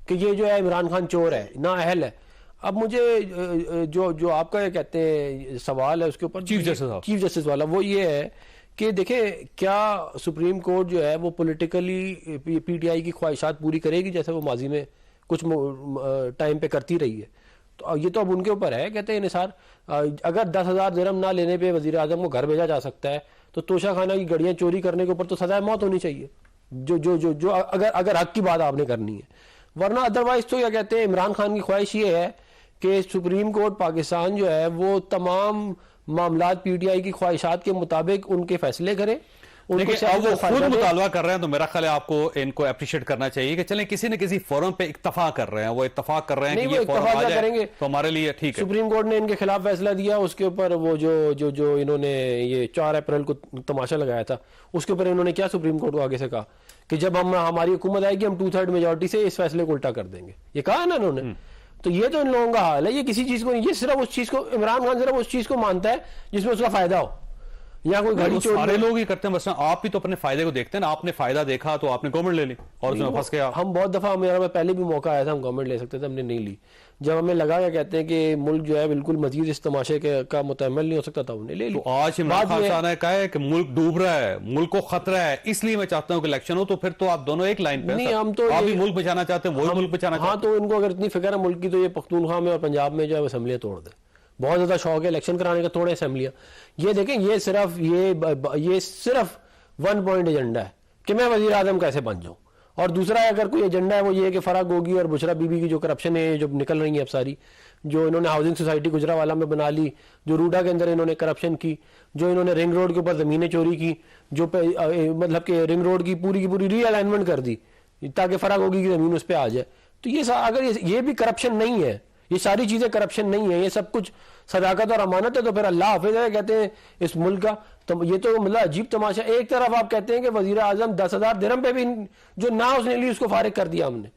कि ये जो है इमरान खान चोर है, ना अहल है। अब मुझे जो आपका ये कहते हैं सवाल है उसके ऊपर चीफ जस्टिस वाला, वो ये है कि देखें, क्या सुप्रीम कोर्ट जो है वो पॉलिटिकली पीटीआई की ख्वाहिशात पूरी करेगी जैसे वो माजी में कुछ टाइम पे करती रही है? तो ये तो अब उनके ऊपर है। कहते हैं निसार, अगर 10,000 दिरहम ना लेने पे वजीर आजम को घर भेजा जा सकता है, तो तोशा खाना की घड़ियां चोरी करने के ऊपर तो सजाए मौत होनी चाहिए, जो अगर हक की बात आपने करनी है। वरना अदरवाइज तो क्या कहते हैं, इमरान खान की ख्वाहिश ये है कि सुप्रीम कोर्ट पाकिस्तान जो है वो तमाम मामलात पीटीआई की ख्वाहिशात के मुताबिक उनके फैसले करे। अब वो खुद मुतालबा कर रहे हैं तो मेरा ख्याल है आपको इनको अप्रिशिएट करना चाहिए कि चलें किसी न किसी फोरम पे इत्तफाक कर रहे हैं, वो इत्तफाक कर रहे हैं कि ये फोरम आ जाए करेंगे तो हमारे लिए ठीक है। सुप्रीम कोर्ट ने इनके खिलाफ फैसला दिया, उसके ऊपर वो जो इन्होंने ये 4 अप्रैल को तमाशा लगाया था, उसके ऊपर इन्होंने क्या सुप्रीम कोर्ट को आगे से कहा कि जब हमारी हुकूमत आएगी हम 2/3 मेजोरिटी से इस फैसले को उल्टा कर देंगे। ये कहा ना इन्होंने। तो ये तो इन लोगों का हाल है, ये किसी चीज को नहीं, ये सिर्फ उस चीज को, इमरान खान सिर्फ उस चीज को मानता है जिसमें उसका फायदा हो, या कोई घड़ी चोरी। सारे लोग ही करते हैं, बस आप भी तो अपने फायदे को देखते हैं ना। आपने फायदा देखा तो आपने गवर्नमेंट ले ली और उसमें फंस गया। हम बहुत दफा, मेरा पहले भी मौका आया था, हम गवर्नमेंट ले सकते थे, हमने नहीं ली। जब हमें लगा क्या कहते हैं कि मुल्क जो है बिल्कुल मजीद इस तमाशे का मुतहम्मिल नहीं हो सकता था, हमने ले ली। तो आज इमरान खान साहब ने कहा है कि मुल्क डूब रहा है, मुल्क को खतरा है, इसलिए मैं चाहता हूं कि इलेक्शन हो। तो फिर तो आप दोनों एक लाइन पे नहीं, हम तो आप भी मुल्क बचाना चाहते हैं, वही मुल्क बचाना चाहते हैं। हाँ, तो इनको अगर इतनी फिक्र है मुल्क की, तो ये पख्तूनख्वा में और पंजाब में जो है असेंबलियां तोड़ दे। बहुत ज्यादा शौक है इलेक्शन कराने का, तोड़े असेंबलियां। ये देखें, ये सिर्फ 1 पॉइंट एजेंडा है कि मैं वजीर आजम कैसे बन जाऊं। और दूसरा अगर कोई एजेंडा है वो ये है कि फराग गोगी और बुशरा बीबी की जो करप्शन है, जो निकल रही है अब सारी, जो इन्होंने हाउसिंग सोसाइटी गुजरावाला में बना ली, जो रूडा के अंदर इन्होंने करप्शन की, जो इन्होंने रिंग रोड के ऊपर जमीनें चोरी की, जो मतलब कि रिंग रोड की पूरी रीअलाइनमेंट कर दी ताकि फराग गोगी की जमीन उस पर आ जाए। तो ये अगर ये भी करप्शन नहीं है, ये सारी चीजें करप्शन नहीं है, ये सब कुछ सदाकत और अमानत है, तो फिर अल्लाह हाफिज है कहते हैं इस मुल्क का। तो ये तो मतलब अजीब तमाशा। एक तरफ आप कहते हैं कि वजीर आजम 10,000 दिरहम पे भी जो ना उसने ली उसको फारिग कर दिया हमने,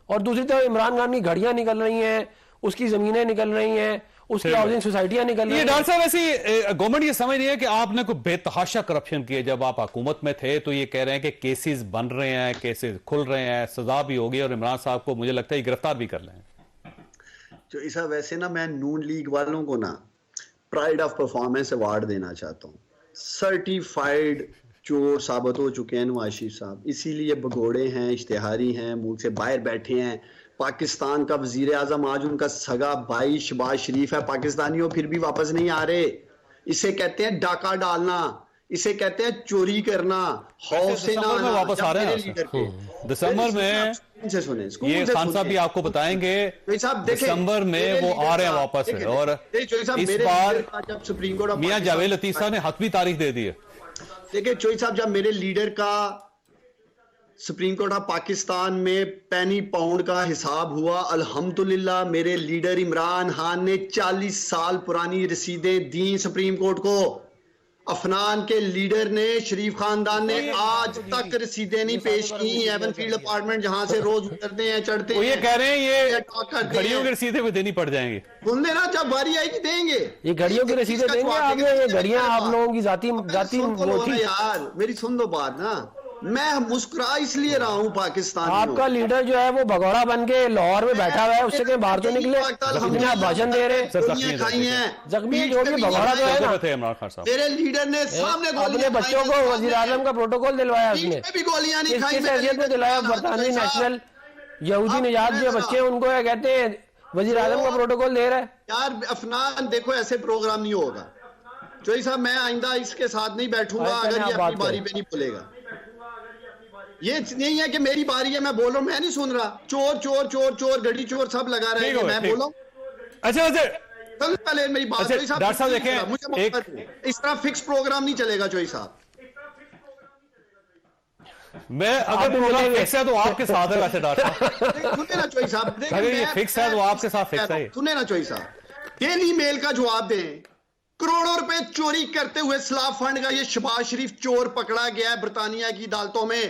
और दूसरी तरफ इमरान खान की घड़ियां निकल रही हैं, उसकी जमीनें निकल रही हैं, उसकी हाउसिंग सोसाइटियां निकल रही हैं। डॉक्टर साहब, ऐसी गवर्नमेंट ये समझ रही है कि आपने कोई बेतहाशा करप्शन किया। जब आप हुकूमत में थे तो ये कह रहे हैं कि केसेस बन रहे हैं, केसेस खुल रहे हैं, सजा भी होगी, और इमरान साहब को मुझे लगता है गिरफ्तार भी कर लें। तो इसा वैसे ना, मैं नून लीग वालों को ना प्राइड ऑफ परफॉर्मेंस अवार्ड देना चाहता हूँ। सर्टिफाइड चोर साबित हो चुके हैं नवाज शरीफ साहब, इसीलिए भगोड़े हैं, इश्तिहारी हैं, मुल्क से बाहर बैठे हैं। पाकिस्तान का वजीर आजम आज उनका सगा भाई शहबाज शरीफ है, पाकिस्तानियों फिर भी वापस नहीं आ रहे। इसे कहते हैं डाका डालना, इसे कहते हैं चोरी करना, खौफ से ना आना। वापस आ रहे हैं दिसंबर में, ये खान साहब भी आपको बताएंगे, दिसंबर में वो आ रहे हैं वापस। और इस बार जब सुप्रीम कोर्ट मियां जावेद लतीफ साहब ने हतमी तारीख दे दी है। देखिए चोई साहब, जब मेरे लीडर का सुप्रीम कोर्ट ऑफ पाकिस्तान में पेनी पाउंड का हिसाब हुआ, अल्हम्दुलिल्लाह मेरे लीडर इमरान खान ने 40 साल पुरानी रसीदें दी सुप्रीम कोर्ट को। अफनान के लीडर ने, शरीफ खानदान ने आज तक रसीदें नहीं पेश की। एवनफील्ड अपार्टमेंट जहां से रोज उतरते हैं, चढ़ते हैं, ये कह रहे हैं ये करते घड़ियों की हैं। रसीदें भी देनी पड़ जाएंगी। सुन लेना, जब बारी आएगी देंगे ये घड़ियों की रसीदें इसका देंगे जवाब आप, देंगे। ये घड़ियां आप लोगों की जाती सुन तो लो वो ना थी। यार, मेरी सुन लो बात ना। मैं मुस्कुरा इसलिए रहा हूँ पाकिस्तान में। आपका लीडर जो है वो भगौड़ा बन के लाहौर में बैठा हुआ है, उससे कहीं बाहर तो निकले, इतने आप भाषण दे रहे हैं। सर, जख्मी है, खाई हैं, जख्मी जो भी भगौड़ा तो है ना, थे इमरान खान साहब। मेरे लीडर ने सामने अपने बच्चों को वजीर आजम का प्रोटोकॉल दिलवाया उसने, भी गोलियां नहीं खाई। किस हैसियत में दिलाया? बरतानवी नेशनल यहूदी निजात जो बच्चे हैं उनको कहते हैं वजीर आजम का प्रोटोकॉल दे रहा है। यार अफनान देखो, ऐसे प्रोग्राम नहीं होगा। चौधरी साहब, मैं आइंदा इसके साथ नहीं बैठूंगा अगर ये अपनी बारी पे नहीं बोलेगा। ये नहीं है कि मेरी बारी है मैं बोल रहा हूं, मैं नहीं सुन रहा। चोर चोर चोर चोर, गड्डी चोर सब लगा रहे हैं, मैं बोल रहा हूं। अच्छा चलो पहले मेरी बात। अच्छा, डॉक्टर साहब देखें, मुझे इस तरह फिक्स प्रोग्राम नहीं चलेगा चौधरी साहब। मैं अगर प्रोग्राम फिक्स है तो आपके साथ है वैसे डॉक्टर साहब। सुने ना चौधरी साहब, अगर ये फिक्स है तो आपके साथ फिक्स है। सुने ना चौधरी साहब, डेली मेल का जवाब दें। करोड़ों रुपए चोरी करते हुए सलाब फंड का ये शहबाज शरीफ चोर पकड़ा गया है बरतानिया की अदालतों में,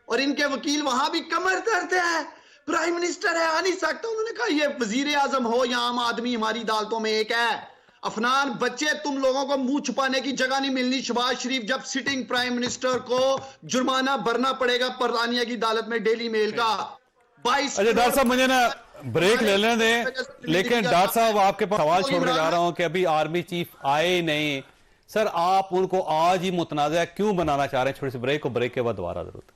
और इनके वकील वहां भी कमर दर्द है, प्राइम मिनिस्टर है, आ नहीं सकता। उन्होंने कहा ये वजीर आजम हो या आम आदमी, हमारी अदालतों में एक है। अफनान बच्चे, तुम लोगों को मुंह छुपाने की जगह नहीं मिलनी। शहबाज शरीफ जब सिटिंग प्राइम मिनिस्टर को जुर्माना भरना पड़ेगा बरतानिया की अदालत में डेली मेल का 22। अच्छा डॉक्टर साहब, मुझे ना ब्रेक ले लेने दें, लेकिन डॉक्टर साहब आपके पास सवाल छोड़ के जा रहा हूं कि अभी आर्मी चीफ आए नहीं। सर, आप उनको आज ही मुतनाज़ा क्यों बनाना चाह रहे हैं? छोटी सी ब्रेक, को ब्रेक के बाद दोबारा जरूरत।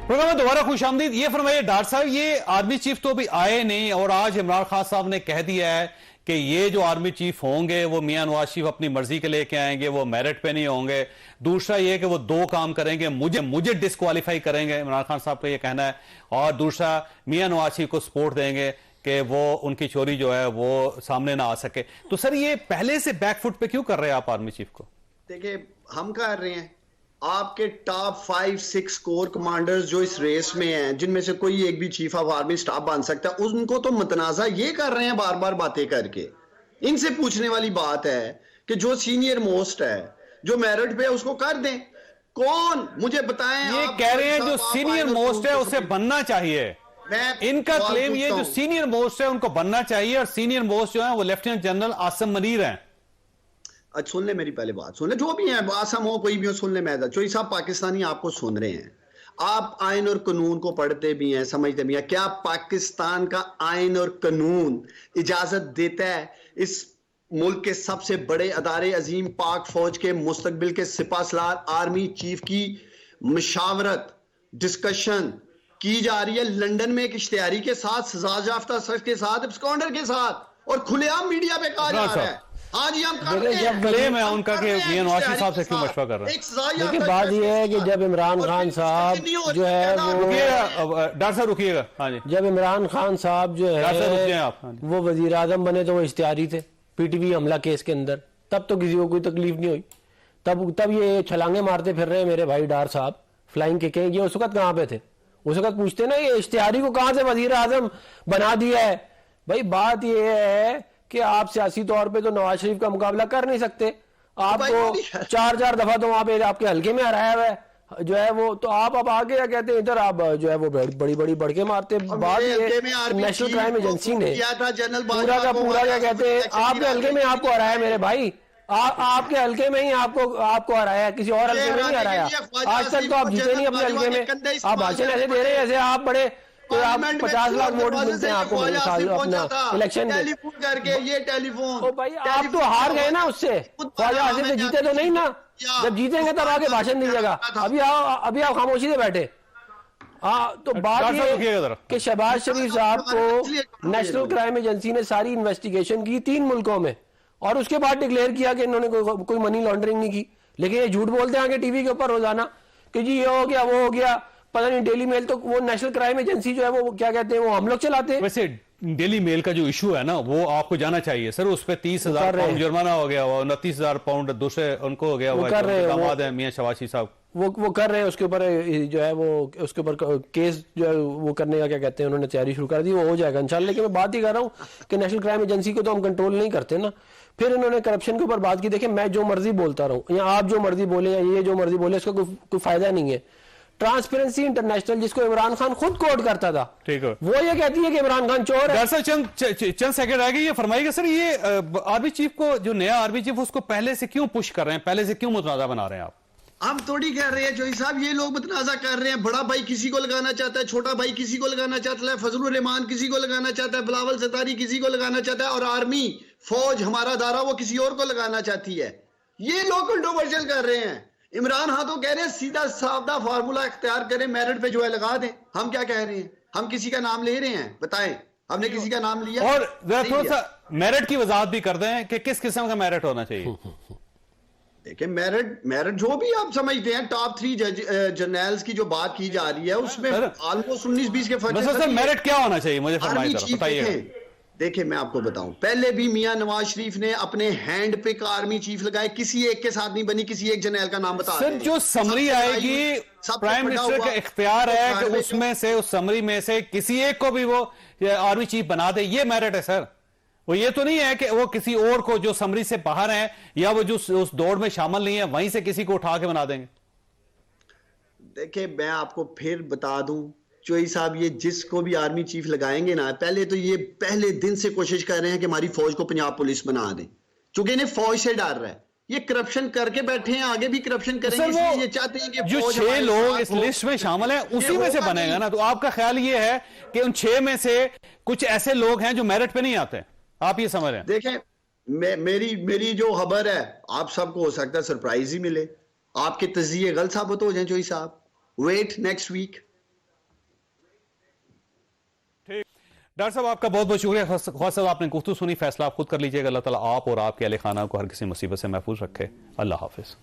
प्रोग्राम में दोबारा खुशामदीद। ये फरमाइए डॉक्टर साहब, ये आर्मी चीफ तो अभी आए नहीं और आज इमरान खान साहब ने कह दिया है कि ये जो आर्मी चीफ होंगे वो मियां नवाज शरीफ अपनी मर्जी के लेके आएंगे, वो मेरिट पे नहीं होंगे। दूसरा ये कि वो दो काम करेंगे, मुझे डिस्क्वालीफाई करेंगे, इमरान खान साहब का ये कहना है। और दूसरा, मियां नवाज शरीफ को सपोर्ट देंगे कि वो उनकी चोरी जो है वो सामने ना आ सके। तो सर, ये पहले से बैकफुट पे क्यों कर रहे हैं आप आर्मी चीफ को? देखिए, हम कर रहे हैं। आपके टॉप 5-6 कोर कमांडर्स जो इस रेस में हैं, जिनमें से कोई एक भी चीफ ऑफ आर्मी स्टाफ बन सकता है, उनको तो मुतनाज़ा ये कर रहे हैं बार बार बातें करके। इनसे पूछने वाली बात है कि जो सीनियर मोस्ट है, जो मेरिट पे है, उसको कर दें। कौन मुझे बताएं? ये कह रहे हैं जो सीनियर मोस्ट है उसे बनना चाहिए। इनका क्लेम ये जो सीनियर मोस्ट है उनको बनना चाहिए, और सीनियर मोस्ट जो है वो लेफ्टिनेंट जनरल आसिम मनीर हैं। अच्छा सुन ले, मेरी पहले बात सुन ले। जो भी है, आसम हो कोई भी हो, सुन ले। मैं चौधरी साहब, पाकिस्तानी आपको सुन रहे हैं, आप आइन और कानून को पढ़ते भी हैं, समझते भी हैं। क्या पाकिस्तान का आइन और कानून इजाजत देता है इस मुल्क के सबसे बड़े अदारे अजीम पाक फौज के मुस्तकबिल के सिपाहसालार आर्मी चीफ की मशावरत, डिस्कशन की जा रही है लंदन में एक इश्तिहारी के साथ, सजा याफ्ता शख्स के साथ, एब्सकॉन्डर के साथ, और खुलेआम मीडिया पे कहा जा रहा है हाँ जी हम कर रहे हैं। क्लेम है उनका कि मियां नवाज शरीफ साहब से क्यों मशवरा कर रहे हैं? लेकिन बात यह है कि जब इमरान खान साहब जो है वो, डॉक्टर साहब रुकिएगा। हाँ जी, जब इमरान खान साहब जो है आप, हाँ वो वजीर आजम बने तो वो इश्तिहारी थे पीटीवी हमला केस के अंदर, तब तो किसी को कोई तकलीफ नहीं हुई। तब ये छलांगे मारते फिर रहे मेरे भाई डार साहब, फ्लाइंग किकें। ये उस वक्त कहाँ पे थे? उस वक्त पूछते ना ये इश्तिहारी को कहां से वजीर आजम बना दिया है। भाई बात ये है कि आप सियासी तौर पे तो नवाज शरीफ का मुकाबला कर नहीं सकते। आपको 4 दफा तो वहां पे आपके हल्के में हराया हुआ है जो है वो, तो आप अब आगे क्या कहते हैं, इधर आप जो है वो बड़ी बढ़ के मारते। बात ये नेशनल क्राइम एजेंसी ने पूरा का पूरा क्या कहते हैं, आपके हल्के में आपको हराया मेरे भाई, आपके हल्के में ही आपको हराया, किसी और हल्के में नहीं हराया। आज तक तो आप जीते नहीं अपने हल्के में। आप भाषण ऐसे दे रहे हैं जैसे आप बड़े, तो आप 50 लाख वोट मिलते हैं आपको अपना इलेक्शन में। टेलीफोन करके ये टेलीफोन, तो भाई आप तो हार गए ना उससे, ख्वाजा आसिफ से जीते तो नहीं ना। जब जीतेंगे तब आगे भाषण दीजिएगा, अभी आप खामोशी से बैठे। तो बात ये कि शहबाज शरीफ साहब को नेशनल क्राइम एजेंसी ने सारी इन्वेस्टिगेशन की 3 मुल्कों में, और उसके बाद डिक्लेयर किया कि इन्होंने कोई मनी लॉन्ड्रिंग नहीं की। लेकिन ये झूठ बोलते हैं आगे टीवी के ऊपर रोजाना कि जी ये हो गया वो हो गया, पता नहीं। डेली मेल तो वो नेशनल क्राइम एजेंसी जो है वो क्या कहते हैं, वो हम लोग चलाते हैं। वैसे डेली मेल का जो इशू है ना, वो आपको जाना चाहिए सर। उस पर 30,000 पाउंड जुर्माना हो गया, 29,000 पाउंड दूसरे उनको हो गया। दामाद है मियां शहबाज शरीफ साहब, वो कर रहे हैं, उसके ऊपर जो है वो उसके ऊपर केस जो है वो करने का क्या कहते हैं उन्होंने तैयारी शुरू कर दी, वो हो जाएगा इंशाल्लाह। लेकिन मैं बात ही कर रहा हूँ कि नेशनल क्राइम एजेंसी को तो हम कंट्रोल नहीं करते ना। फिर इन्होंने करप्शन के ऊपर बात की, देखिए मैं जो मर्जी बोलता रहूं या आप जो मर्जी बोले या ये जो मर्जी बोले, इसका कोई फायदा नहीं है। ट्रांसपेरेंसी इंटरनेशनल जिसको इमरान खान खुद कोट करता था, ठीक है, वो ये कहती है कि इमरान खान चोर है। दरअसल चंद सेकंड रह गए, ये फरमाइएगा सर, ये आर्मी चीफ को, जो नया आर्मी चीफ उसको पहले से क्यों पुश कर रहे हैं, पहले से क्यों मुतनाज़ा बना रहे हैं आप? हम थोड़ी कह रहे हैं जोई साहब, ये लोग मुतनाज़ा कर रहे हैं। बड़ा भाई किसी को लगाना चाहता है, छोटा भाई किसी को लगाना चाहता है, फजलुर रहमान किसी को लगाना चाहता है, बिलावल सतारी किसी को लगाना चाहता है, और आर्मी फौज हमारा दारा वो किसी और को लगाना चाहती है। ये लोग कंट्रोवर्शियल कर रहे हैं। इमरान खान तो कह रहे हैं सीधा साधा फार्मूला इख्तियार करें, मेरिट पे जो है लगा दें। हम क्या कह रहे हैं? हम किसी का नाम ले रहे हैं? बताएं, हमने किसी का नाम लिया? और थोड़ा सा मेरिट की वजाहत भी कर दें कि किस किस्म का मेरिट होना चाहिए। देखिए मेरिट जो भी आप समझते हैं, टॉप 3 जर्नल्स की जो बात की जा रही है उसमें ऑलमोस्ट 19-20 के फर्क है। मेरिट क्या होना चाहिए मुझे बताइए। देखिए मैं आपको बताऊं, पहले भी मियां नवाज शरीफ ने अपने हैंड पिक आर्मी चीफ लगाए, किसी एक के साथ नहीं बनी, किसी एक जर्नल का नाम बता सर, जो समरी आएगी प्राइम मिनिस्टर का इख्तियार है कि उसमें से, उस समरी में से किसी एक को भी वो आर्मी चीफ बना दे, ये मेरिट है सर। वो ये तो नहीं है कि वो किसी और को जो समरी से बाहर है या वो जो उस दौड़ में शामिल नहीं है वहीं से किसी को उठा के बना देंगे। देखिए मैं आपको फिर बता दूं चोई साहब, ये जिसको भी आर्मी चीफ लगाएंगे ना, पहले तो ये पहले दिन से कोशिश कर रहे हैं कि हमारी फौज को पंजाब पुलिस बना दें, क्योंकि इन्हें फौज से डर रहा है। ये करप्शन करके बैठे हैं, आगे भी करप्शन करेंगे, इसलिए ये चाहते हैं कि जो 6 लोग इस लिस्ट में शामिल हैं उसी में से बनेगा ना। तो आपका ख्याल ये है कि उन 6 में से कुछ ऐसे लोग हैं जो मेरिट पे नहीं आते, आप ये समझ रहे हैं? देखें मेरी जो खबर है, आप सबको हो सकता है सरप्राइज ही मिले, आपके तजिए गलत साबित हो जाए चोई साहब। Wait next week. डॉक्टर साहब आपका बहुत बहुत शुक्रिया। ख्वाजा साहब आपने गुफ्तगू सुनी, फैसला आप खुद कर लीजिएगा। अल्लाह ताला आप और आपके अहले खाना को हर किसी मुसीबत से महफूज रखे। अल्लाह हाफिज।